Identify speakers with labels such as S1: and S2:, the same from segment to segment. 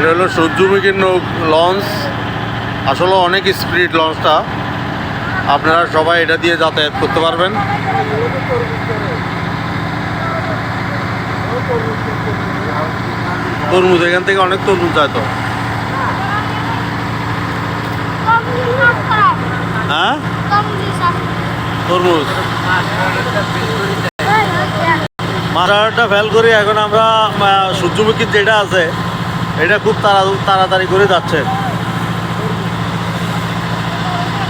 S1: এটা হলো সূর্যমুখীর লঞ্চ। আসলে অনেক স্পিড লঞ্চটা, আপনারা সবাই এটা দিয়ে যাতায়াত করতে পারবেন। তরমুজ, এখান থেকে অনেক তরমুজ যায় তো। হ্যাঁ, তরমুজ মাথাটা ফেল করি। এখন আমরা সূর্যমুখীর যেটা আছে এটা খুব তাড়াতাড়ি করে যাচ্ছে।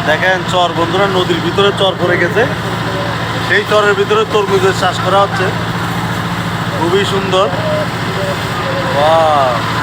S1: দেখেন চর বন্ধুরা, নদীর ভিতরে চর পড়ে গেছে, সেই চরের ভিতরে তরমুজের চাষ করা হচ্ছে। খুবই সুন্দর। বাহ।